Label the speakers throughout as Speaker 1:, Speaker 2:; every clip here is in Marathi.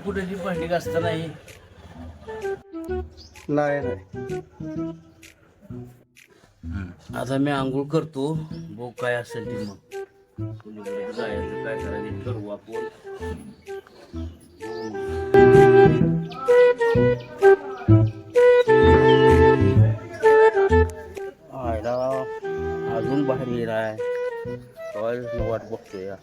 Speaker 1: कुठे ती भांडी घासता नाही. आता मी आंघोळ करतो. बघ काय असेल ती मग कुणीकडे जायचं काय करायचं करू आपण. आयला अजून बाहेर येणार आहे. वाट बघतोय या.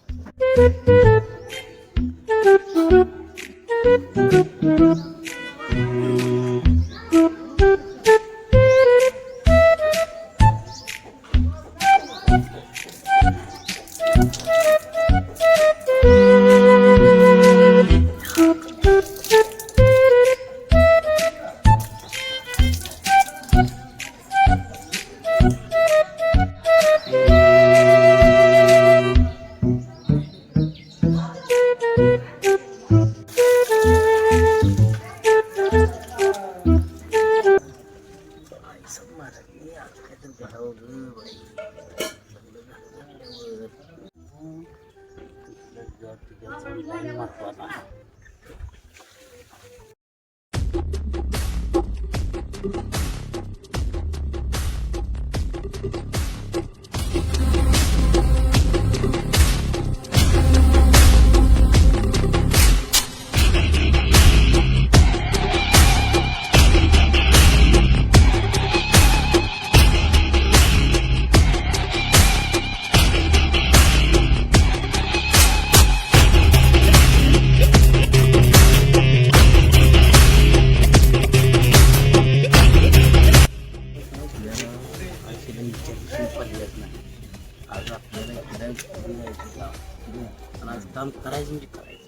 Speaker 1: आज काम करायचं म्हणजे करायचं.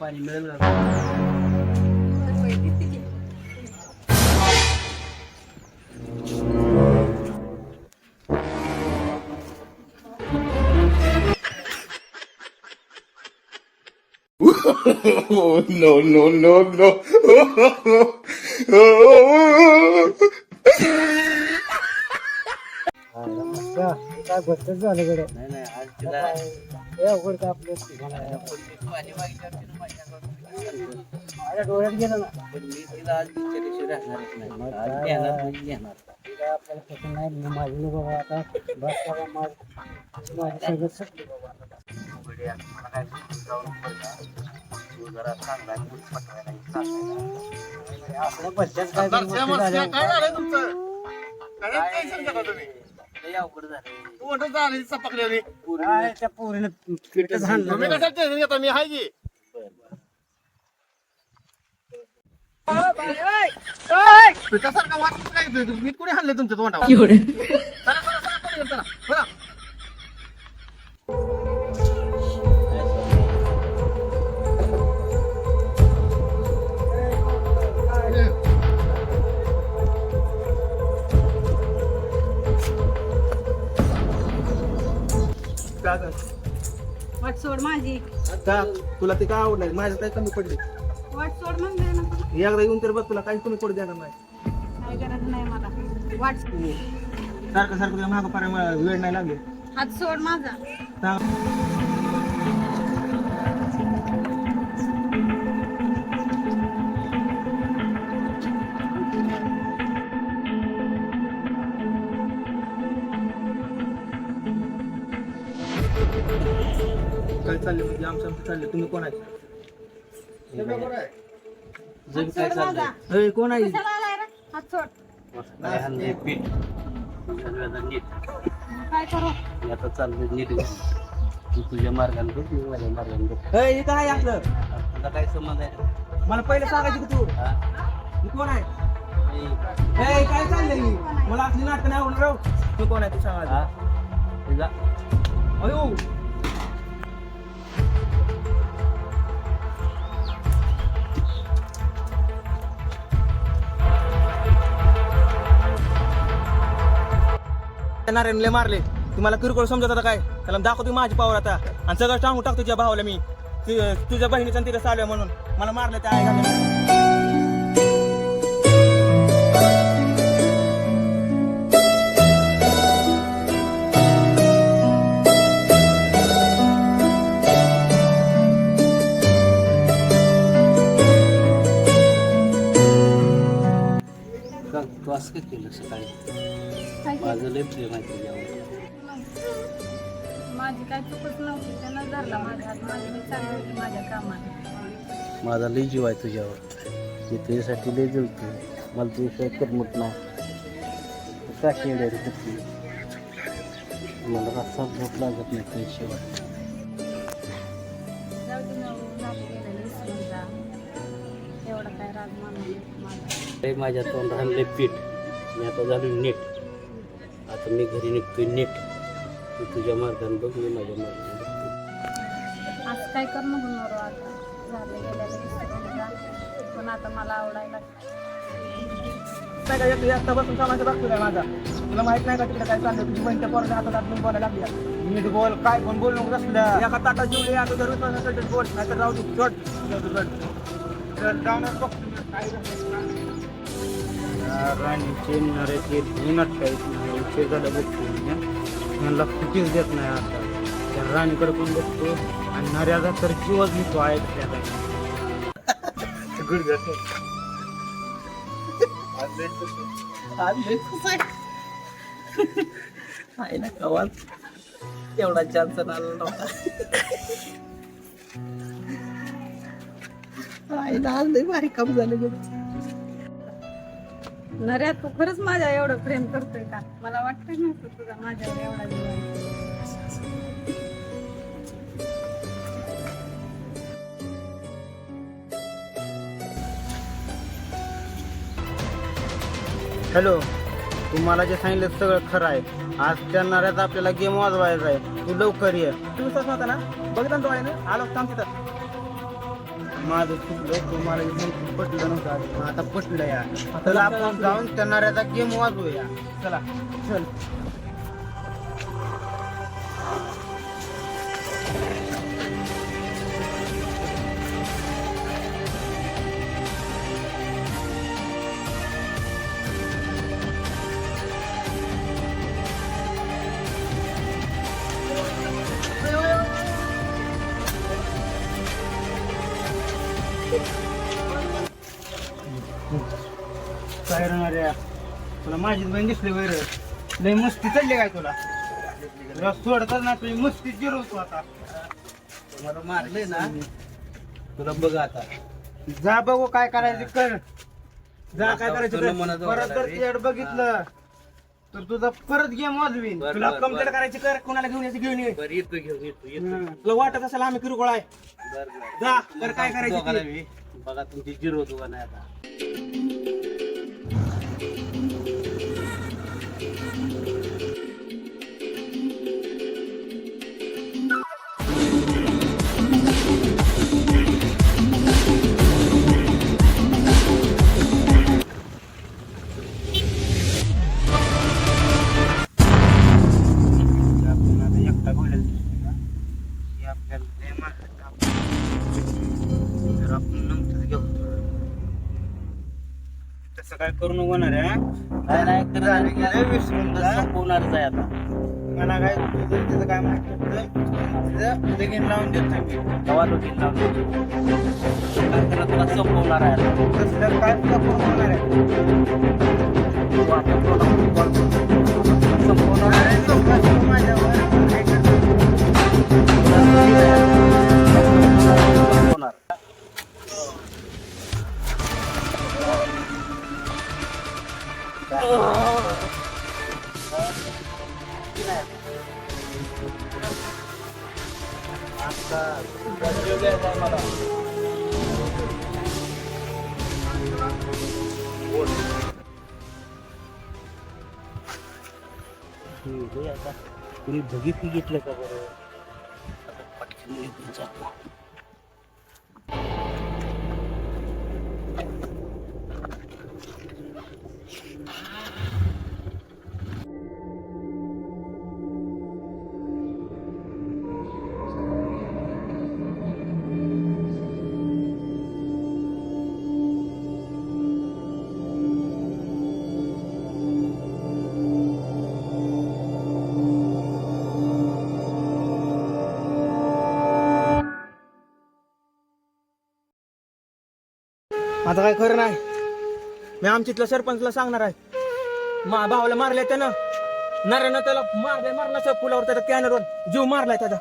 Speaker 1: पाणी मिळेल का?
Speaker 2: No, no, no, no.
Speaker 3: काय गोष्ट झालं कडे
Speaker 1: नाही नाही आज तिला
Speaker 3: अवघड का आपलं
Speaker 1: पाणी मागितल्यावर
Speaker 3: माझ्या डोळ्यात गेलं ना
Speaker 1: पण मी तिला आज विचारल्याशिवाय राहणारच नाही. आज घेणार म्हणजे घेणार.
Speaker 3: तिला आपल्याला कसं नाही मी माझी बाबा आता बस बाबा माझी सगळं सुटली बाबा
Speaker 1: मला काय जाऊ नको का तू जरा चांगला
Speaker 3: आपल्या बच्चाच काय तरी गोष्टी झाल्या.
Speaker 1: लय अवघड झालं.
Speaker 3: काय त्या पोरीनं पिठच हाणलं.
Speaker 4: मी कोणी हल्ले तुमच्या तोंडावर
Speaker 5: वाट सोड माझी.
Speaker 4: का तुला ते काय आवडलं माझ्या काय कमी पडले
Speaker 5: वाट सोड म्हणले ना.
Speaker 4: एकदा येऊन तर बघ तुला काही कमी पडू देणार नाही
Speaker 5: काय गरज नाही मला. वाट
Speaker 4: सारखं सारखं तुला मागं फार वेळ नाही लागले
Speaker 5: हात सोड माझा.
Speaker 4: काय चालले म्हणजे आमचं चालले तुम्ही कोण आहे
Speaker 1: जग काय चाललंय?
Speaker 4: ए, कोण आहे
Speaker 5: कशाला आलाय रे? हात सोड.
Speaker 1: काय हल्लंय पीठ सगळ्यांना नीट.
Speaker 5: काय करू?
Speaker 1: मी आता चाललोय नीट घालून. तू तुझ्या मार्गाने बघ, मी माझ्या मार्गाने बघ.
Speaker 4: ए, हे काय आपलं
Speaker 1: तुला काय संबंध आहे?
Speaker 4: मला पहिले सांगायचं की तू
Speaker 1: हा?
Speaker 4: मी कोण आहे ए काय चाललंय मला असली नाटक नाही आवडणार राव. तू कोण आहे तू सांग
Speaker 1: हा
Speaker 4: आधी.
Speaker 1: तुझा
Speaker 4: अयो नारायणले मारले तुम्हाला किरकोळ समजत आता काय त्याला दाखवतो माझी पावर आता आणि सगळं टांगून टाकतो तुझ्या भावाला मी तुझ्या बहिणीचा आणि तिला चालू म्हणून मला मारलं त्या आई घालून.
Speaker 1: का तू असं काय केलं सकाळी
Speaker 5: काय केलं?
Speaker 1: माझं लय प्रेम आहे तुझ्यावर
Speaker 5: माझी काय चुकच नव्हती त्यानं धरला माझ्या हात मी चालली होती माझ्या कामात.
Speaker 1: माझा लय जीव आहे तुझ्यावर मी तुझ्यासाठी लय जळतो मला तुझ्याशिवाय करमत नाही तू का शेड आहे मला रस्ता झोप लागत नाही तुझ्याशिवाय
Speaker 5: जाऊ दे ना, झालं गेलेलं विसरून जा. एवढा काय राग मानू माझा.
Speaker 1: लय माझ्या तोंडाला लय पीठ मी आता झालो नीट आता मी घरी निघतोय नीट तू तुझ्या मार्गाने बघ मी माझ्या मार्गाने बघतो.
Speaker 5: असं काय कर नको नवरो आता झालं गेलेलं विसरून जा. पण आता मला आवडायला
Speaker 4: नाही का एक जास्त बसून कामाचा बघतो काय माझा तुला माहित नाही का तिकडे काय चाललं तुझी बहिणीच्या पोराच्या हातात हात बोलायला लागली नीट बोल काय पण बोल नको असलं एका ताटात जेवले आता जरूर बोल नाही तर राहू दे जाऊनच बघतो काय
Speaker 1: राणीचे नऱ्याचे धुनट काही झालं बघतो मला कुठेच देत नाही आता त्या राणीकडे पण बघतो आणि नऱ्याचा तर जीवच मी तो ऐकत्या
Speaker 3: आहे ना कवाल एवढा चान्स आला नव्हता. आहे ना आज लय भारी काम झालं बघ.
Speaker 5: नऱ्या तू खरंच माझ्या एवढं प्रेम करतोय का? मला वाटतं नव्हतं तुझा माझ्यावर एवढा जीव आहे.
Speaker 4: हॅलो तू मला जे सांगितलं सगळं खरं आहे आज त्या नाऱ्यात आपल्याला गेम वाजवायचा आहे तू लवकर ये तू विश्वास नव्हता ना बघितलं ना डोळ्यानं आलो थांब तिथं माझं चुकलं तू मला जे सांगितलं पटलं नव्हतं आज. आता पटलं या चला आपण जाऊन त्या नाऱ्याचा गेम वाजवूया चला चल काय राहणार या तुला माझीच बहीण दिसली वैर लय मस्ती चालली काय तुला सोडतात ना तुझी मस्ती जिरवतो आता
Speaker 1: मला मारले ना तुला बघ आता
Speaker 4: जा बघू काय करायचं कर जा काय करायचं
Speaker 1: तुला
Speaker 4: कर.
Speaker 1: मनात
Speaker 4: परत जर
Speaker 1: वाटायला
Speaker 4: तुझ्याकडे बघितलं तर तुझा परत गेम वाजवीन
Speaker 1: बरं,
Speaker 4: तुला
Speaker 1: बरं,
Speaker 4: कंप्लेंट
Speaker 1: बरं.
Speaker 4: करायची कर कोणाला घेऊन यायचं घेऊन ये
Speaker 1: बरं येतो घेऊन येतो
Speaker 4: तुला वाटत असेल आम्ही किरकोळ आहे जा कर काय करायचं ते.
Speaker 1: बघा तुमची जिरो होतो का नाही आता
Speaker 4: आपण आता एकटा बोलायला दिसतोय ना, की आपल्याला लय मारतात का आपण. तर आपण नंतर घेऊ तसं काय करू नको ना रे
Speaker 1: काय नाही करत
Speaker 4: झालं गेलं विसरून जा.
Speaker 1: संपवणारच आहे आता
Speaker 4: मला काय तुझं तिथं काय माहिती लगीन लावून देतो मी
Speaker 1: तेव्हा लोकीन लावून तुला संपवणार आहे आता.
Speaker 4: तसलं काय तुला करून होणार आहे
Speaker 1: तू आता product संपवणार
Speaker 4: अरे
Speaker 1: आहे.
Speaker 4: लोकं तू माझ्यावर काय करतात?
Speaker 1: संपवणार. आता तुझा जीव घ्यायचा आहे मला. बोल.
Speaker 3: रे आता कुणी बघितली घेतलं का बरं आता पटकन निघून जातो.
Speaker 4: आता काय खरं नाही. मी आमच्या सरपंचला सांगणार आहे. भावाला मारले त्यानं, नऱ्यानं त्याला मारलं पुलावर, त्याच्या कॅनरवर जीव मारलाय त्याचा.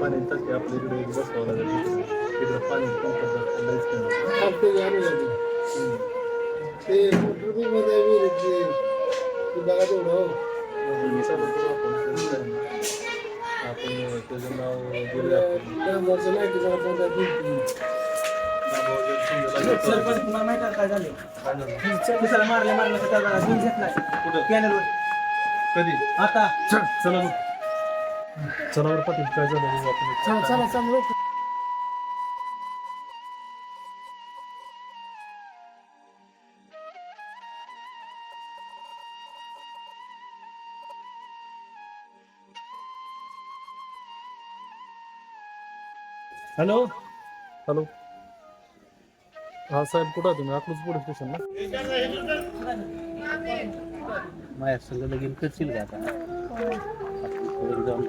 Speaker 6: पाणी टाकी आपल्या इकडे बसवावं लागेल. तिकडे पाणी आपण त्याचं नाव
Speaker 4: सरपंच तुम्हाला माहिती आहे काय झालं? त्याला मारलं त्याला जीव घेतलाय कॅनरवर.
Speaker 6: कधी
Speaker 4: आता
Speaker 6: चला मग चला बरं पाटील काय झालं बघू आपण.
Speaker 3: चला
Speaker 6: हॅलो हॅलो हा साहेब कुठं आहे तुम्ही? अकलूज पोलीस स्टेशनला.
Speaker 3: माझ्या संग लगीन करशील का आता? आपण पुढे जाऊन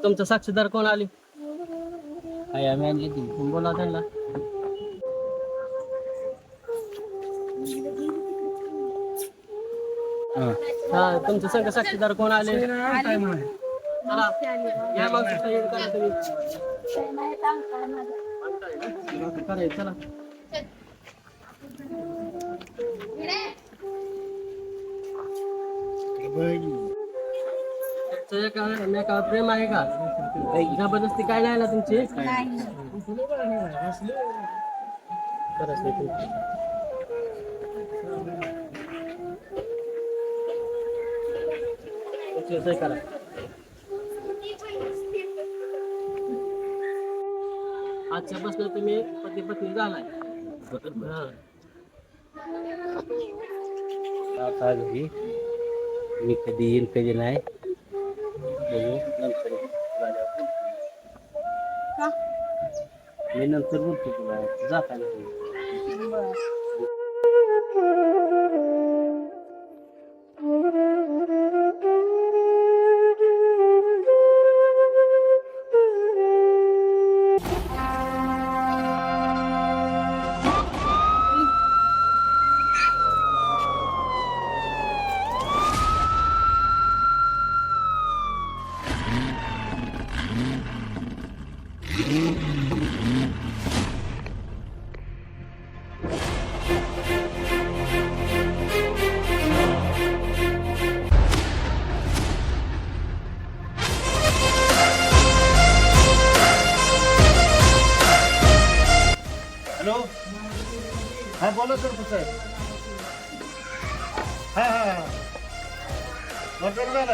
Speaker 7: तुमचा साक्षीदार कोण आले?
Speaker 3: काय आम्ही आणली ती
Speaker 7: बोला त्यांना. हा तुमचं संघ साक्षीदार कोण आले? चला या मग सही करा तुम्ही. करायचं चला. एका प्रेम आहे का? जबरदस्ती काय नाही ना तुमची? सही करा. आजच्यापासून तुम्ही पती पत्नी झालाय.
Speaker 3: आता घरी मी कधी येईन कधी नाही बघू नंतर झाल्यावर.
Speaker 5: का?
Speaker 3: मी नंतर बोलतो तुला जाताना.
Speaker 4: हॅलो हा बोला सर कसं आहे? हा हा हा बरोबर झालं.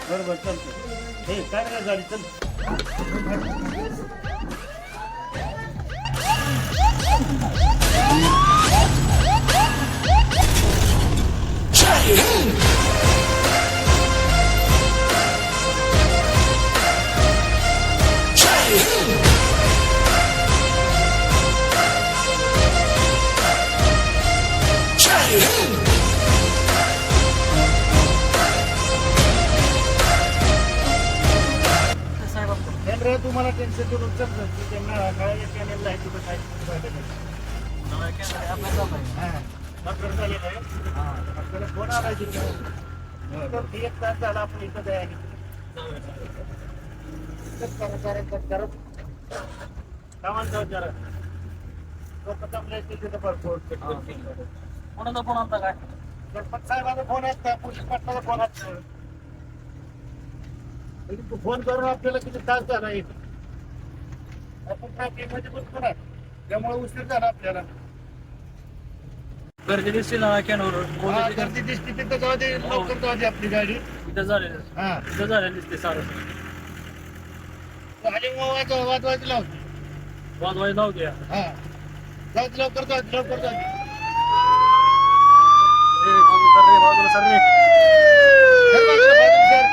Speaker 4: बरोबर चालतं. हे काय नाही गाडी चल. तुम्हाला टेन्शन करून समजत त्यांना काय चॅनेलला आहे तुझं काय डॉक्टर झालेलं आहे. आपल्याला फोन आला तिथे 1 तास झाला आपण इथं आहे. कामाला जाऊ जरा
Speaker 6: कोणाचा फोन आलता काय
Speaker 1: फोन करून आपल्याला किती तास झाला येईल आपण ट्रॅफिकमध्ये बसतो ना त्यामुळे उशीर झाला आपल्याला
Speaker 6: गर्दी दिसते ना कॅनवर
Speaker 1: गर्दी दिसते तिथं जाऊ दे लवकर जाऊ दे आपली गाडी
Speaker 6: इथं झालेलं
Speaker 1: हा
Speaker 6: इथं झालेलं दिसते सारं
Speaker 1: खाली वाजवायचं लाव
Speaker 6: वाजवाय जाऊ द्या
Speaker 1: हा जाऊ दे लवकर जाऊ दे लवकर जाऊ दे
Speaker 6: बाजूला सर रे
Speaker 1: सर, बाजूला, बाजूला, सर.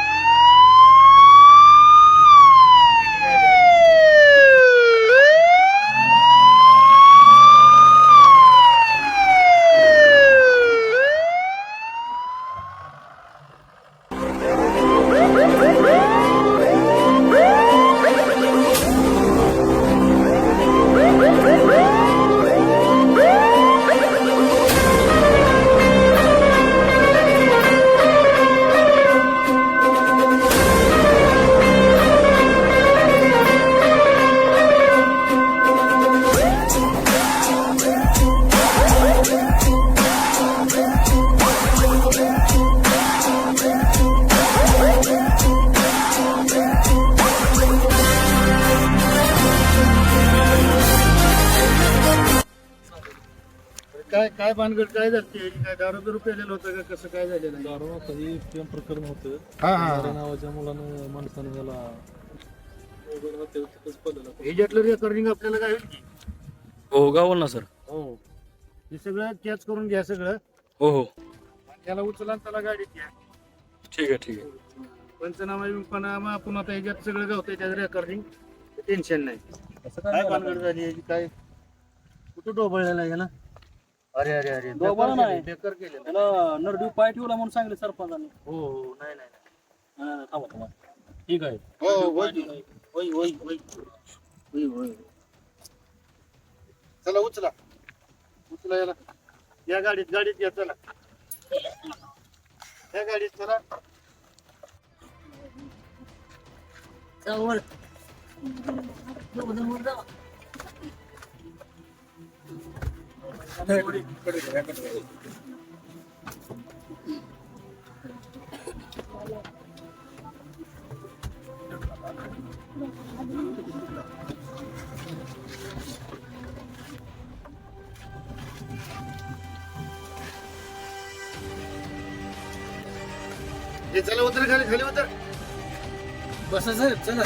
Speaker 1: काय काय भानगड काय झाली काय दारू बिरू पेलेलं होतं का कसं काय झालेलं आहे?
Speaker 6: दारू कधी प्रेम प्रकरण होतं
Speaker 1: हा हा
Speaker 6: नारे नावाच्या मुलानं माणसानं त्याला मोबाईल होते तिथंच पडलेलं
Speaker 1: ह्याच्यातलं रेकॉर्डिंग आपल्याला काय होईल की
Speaker 6: हो गावल ना सर
Speaker 1: हो हे सगळं कॅच करून घ्या सगळं
Speaker 6: हो हो
Speaker 1: आणि त्याला उचला आणि त्याला गाडीत घ्या
Speaker 6: ठीक आहे ठीक आहे
Speaker 1: पंचनामा विपनामा आपण आता ह्याच्यात सगळं गावतंय त्याचं रेकॉर्डिंग टेन्शन नाही
Speaker 6: असं
Speaker 1: काय भानगड झाली याची काय कुठं डोबळलेला आहे ना अरे अरे अरे
Speaker 6: डोबाळलं नाही.
Speaker 1: बेकार केलेलं
Speaker 6: त्याला नरडीव पाय ठेवला म्हणून सांगितलं सरपंचाने
Speaker 1: हो हो नाही नाही नाही.
Speaker 6: थांबा थांबा ठीक आहे
Speaker 1: हो होय होय होय होय होय होय चला उचला उचला याला या गाडीत या चला या गाडीत चला हे चला उतर खाली खाली उतर
Speaker 6: बसा साहेब चला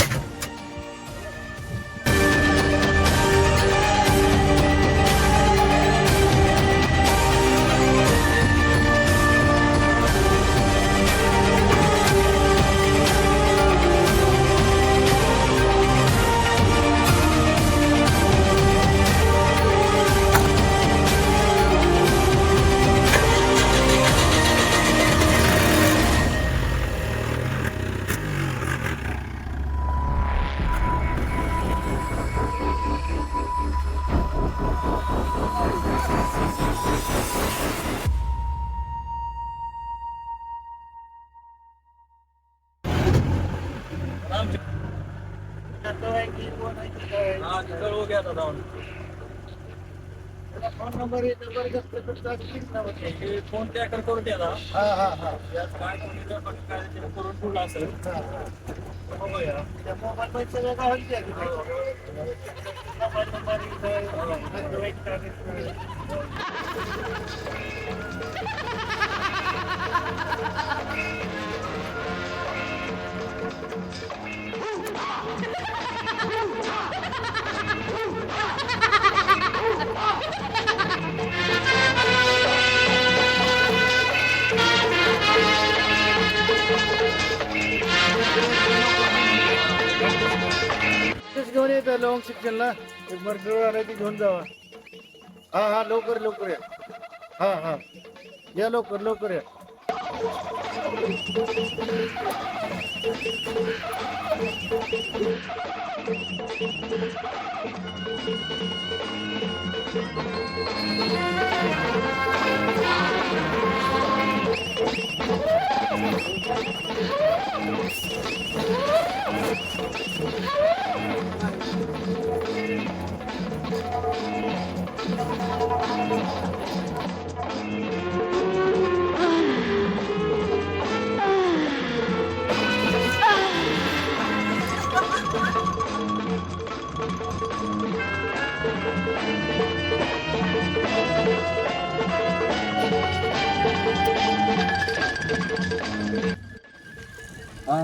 Speaker 6: हा तिथं हो गया आता जाऊन
Speaker 1: फोन नंबर आहे जबरदस्त
Speaker 6: हे फोन त्या करून द्या आता.
Speaker 1: हा हा हा
Speaker 6: यात काय कोणी जर बाकी काय ते करून ठेवलं असेल बघूया.
Speaker 1: त्या मोबाईल मध्ये सगळं गावात द्या. मोबाईल नंबर घेऊन येतं लॉंग शिक्षणला मर्डर आला ते घेऊन जावा हा हा लवकर लवकर या हा हा या लवकर लवकर या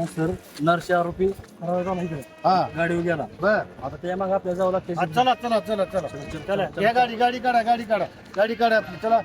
Speaker 6: सर नरशे आरोपी माहिती
Speaker 8: हा
Speaker 6: गाडीवर गेला
Speaker 8: बर
Speaker 6: आता त्या मग आपल्याला जावं लागते
Speaker 8: चला चला चला चला चला या गाडी काढा गाडी काढा आपली चला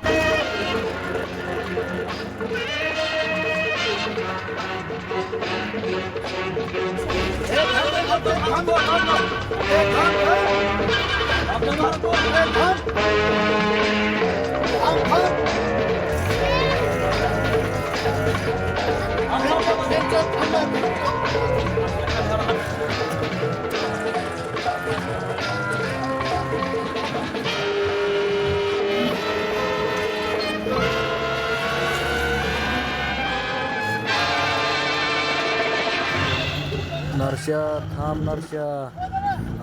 Speaker 6: नरश्या थांब नरश्या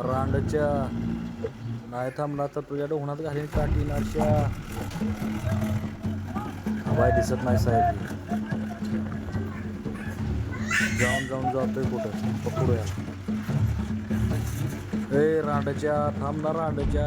Speaker 6: रांडच्या नाही थांबला तर तुझ्या डोंगणात घालीन काठी नरश्या हवाय दिसत नाही साहेब जाऊन जातोय कुठं पकडूया ए रांडच्या थांब ना रांडच्या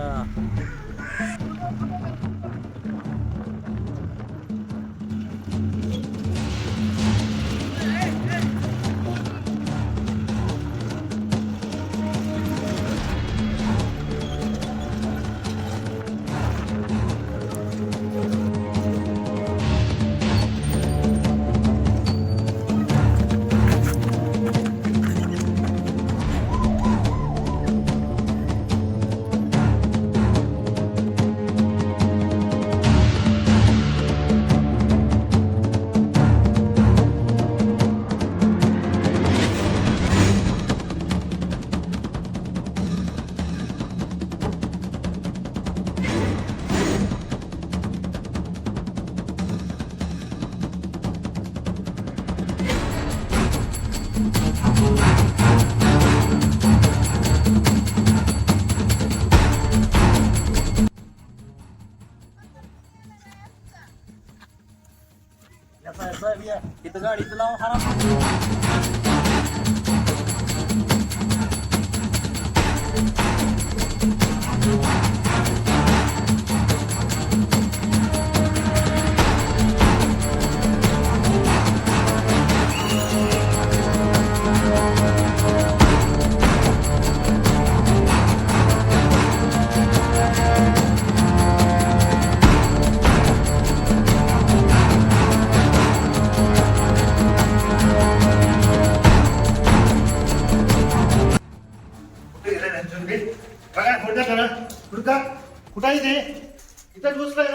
Speaker 6: इथं गाडीचं लावून हारा
Speaker 8: कुठं आहे ते इथं घुसलाय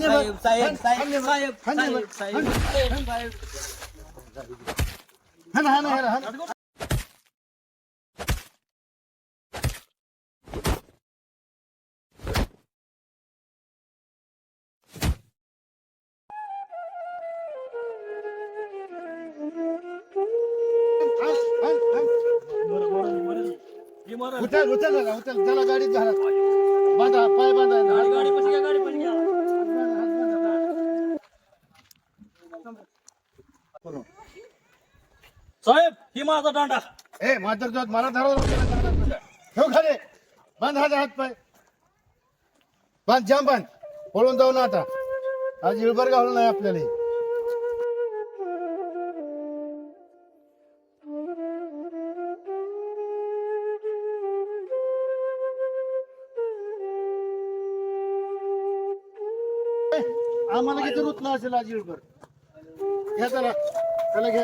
Speaker 7: साहेब साहेब साहेब साहेब साहेब साहेब
Speaker 8: उचल चला गाडीत घाला बांधा पाय बांधा
Speaker 7: गाडी पशी घ्या गाडी पशी घ्या साहेब ही माझा दांडा
Speaker 8: ए मात्र जोत मला धरा ठेव खाली बांध हात पाय बांध जाम बांध पळून जाऊ ना आता आज इळभर घालून नाही आपल्याला आम्हाला किती रुतला असेल आज इळभर घ्या त्याला घ्या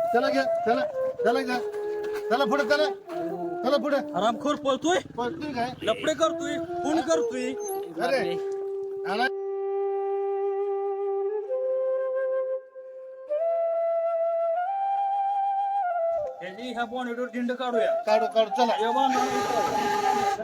Speaker 8: त्याला घ्या त्याला घ्या त्याला पुढे त्याला चला पुढे
Speaker 6: हरामखोर पळतोय
Speaker 8: पळतोय काय
Speaker 6: लपडे करतोय खून करतोय
Speaker 8: अरे आला
Speaker 6: ह्याची ह्या बॉन्डवर दिंड काढूया
Speaker 8: काढू काढू चला
Speaker 6: हे बांधून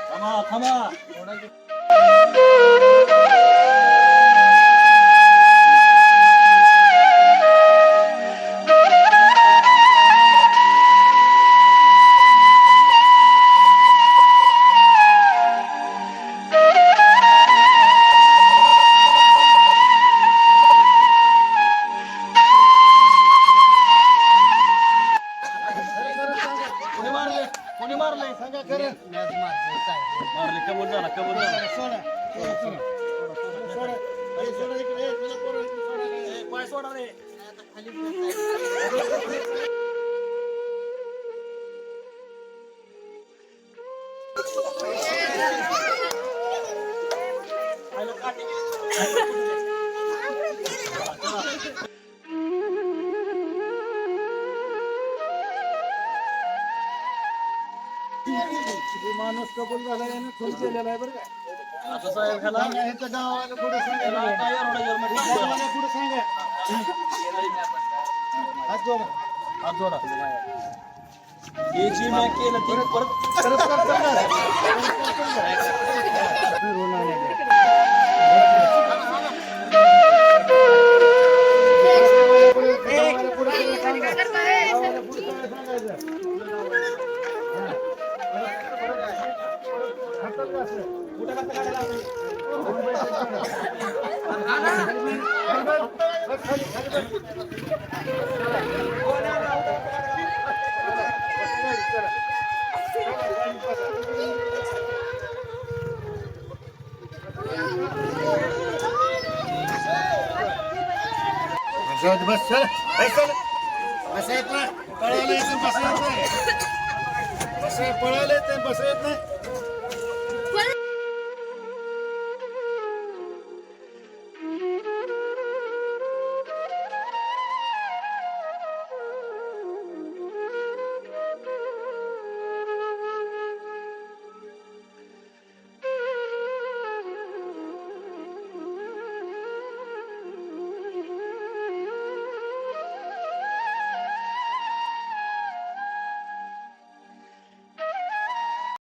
Speaker 6: थांबा थांबा कोणी मारले
Speaker 8: सांगा खरं
Speaker 6: मारले कबूल झाला
Speaker 8: सोडा सोडा इकडे तुला पोरं इकडे सोडा रे.
Speaker 6: पाय सोडा रे
Speaker 8: माणूस कबूल झाला यानं खून केलेला आहे बरं का
Speaker 6: आता साहेब ह्याला
Speaker 8: सांगा ह्याचं गावाला पुढे सांगा
Speaker 6: ह्याला काय एवढं
Speaker 8: गावाला पुढे सांगा हात जोडा
Speaker 6: हात जोडा हे जी मी केलं ती परत
Speaker 8: परत करतो बस चल बस येत नाही पळायला येत बस येत नाही बस पळायला येत बस येत नाही